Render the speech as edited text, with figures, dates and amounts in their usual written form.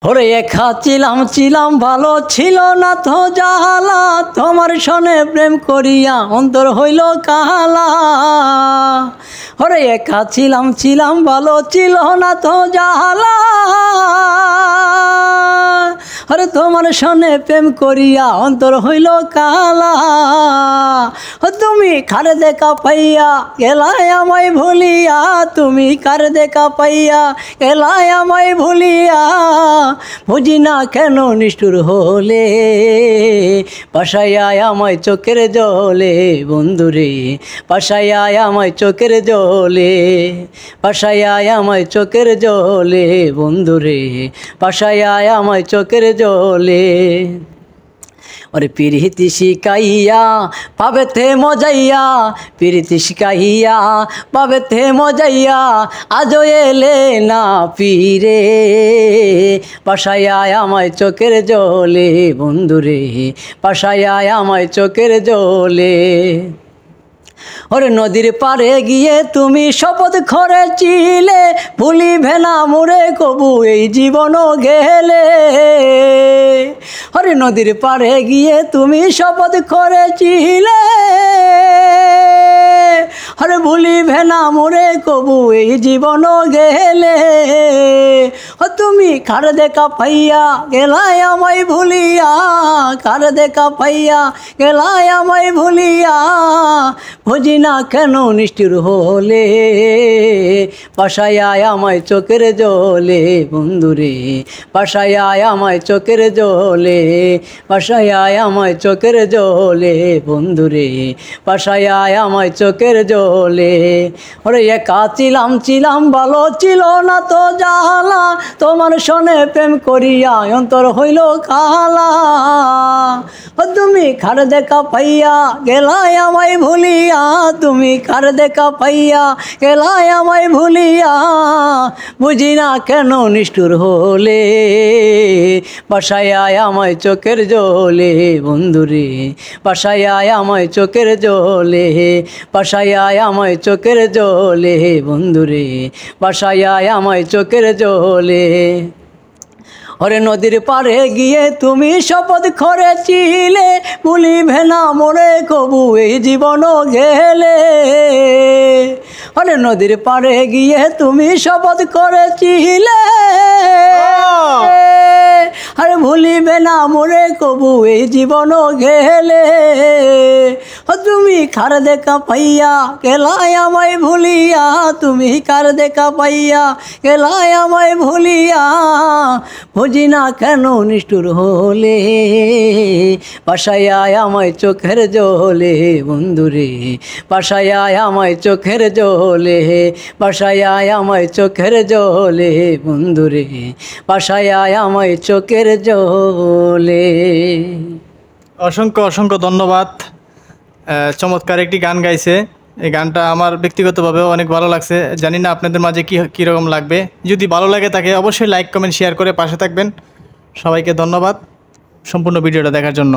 ওরে একা ছিলাম ছিলাম ভালো ছিল না তো জালা, তোমার সনে প্রেম করিয়া অন্তর হইল কালা। ওরে একা ছিলাম ছিলাম ভালো ছিল না তো জালা, আরে তোমার সনে প্রেম করিয়া অন্তর হইল কালা। তুমি কারে দেখা পাইয়া গেলায় আমায় ভুলিয়া, তুমি কারে দেখা পাইয়া গেলায় আমায় ভুলিয়া। বুঝি না কেন নিষ্ঠুর হলে, পাশায় আমায় চোখের জলে বন্ধুরে, পাশায় আমায় চোখের জলে, পাশায় আমায় চোখের জলে বন্ধুরে, পাশায় আমায় চোখের জলে। ওরে পিরিতি শিকাইয়া পাবে থে মজাইয়া, পিরিতি শিকাইয়া পাবে থে মজাইয়া, আজও এলে না ফিরে, পাশায় আমায় চোখের জলে বন্ধুরে, পাশায় আমায় চোখের জলে। ওরে নদীর পাড়ে গিয়ে তুমি শপথ করেছিলে, ভুলিবে না মোরে কবু এই জীবনও গেলে। ওরে নদীর পাড়ে গিয়ে তুমি শপথ করেছিলে, আরে ভুলিবে না মোরে কবু এই জীবনও গেলে। তুমি কার দেখা পাইয়া গেলায় আমায় ভুলিয়া, কার দেখা পাইয়া গেলায় আমায় ভুলিয়া। বুঝি না কেন নিষ্ঠুর হলে, পাশায় আমায় চোখের জলে বন্ধুরে, পাশায় আমায় চোখের জলে, পাশায় আমায় চোখের জলে বন্ধুরে, পাশায় আমায় চোখের জলে। ওরে একা ছিলাম ছিলাম ভালো ছিল না তো জালা, তোমার সনে প্রেম করিয়া অন্তর হইল কালা। তুমি কার দেখা পাইয়া গেলায় আমায় ভুলিয়া, তুমি কার দেখা পাইয়া গেলায় আমায় ভুলিয়া। বুঝি না কেন নিষ্ঠুর হলে, পাশায় আমায় চোখের জলে বন্ধুরে, পাশায় আমায় চোখের জলে, পাশায় আমায় চোখের জলে বন্ধুরে, পাশায় আমায় চোখের জলে। ওরে নদীর পাড়ে গিয়ে তুমি শপথ করেছিলে, ভুলিবে না মোরে কবু এই জীবনও গেলে। ওরে নদীর পাড়ে গিয়ে তুমি শপথ করেছিলে, আরে ভুলিবে না মোরে কবু এই জীবনও গেলে। তুমি কার দেখা পাইয়া গেলায় আমায় ভুলিয়া, তুমি কার দেখা পাইয়া গেলায় আমায় ভুলিয়া। বুঝি না কেন নিষ্ঠুর হলে, পাশায় আমায় চোখের জলে বন্ধুরে, পাশায় আমায় চোখের জলে, পাশায় আমায় চোখের জলে বন্ধুরে, পাশায় আমায় চোখের জলে। অসংখ্য অসংখ্য ধন্যবাদ। চমৎকার একটি গান গাইছে। এই গানটা আমার ব্যক্তিগতভাবেও অনেক ভালো লাগছে। জানি না আপনাদের মাঝে কীরকম লাগবে। যদি ভালো লাগে তাকে অবশ্যই লাইক কমেন্ট শেয়ার করে পাশে থাকবেন। সবাইকে ধন্যবাদ সম্পূর্ণ ভিডিওটা দেখার জন্য।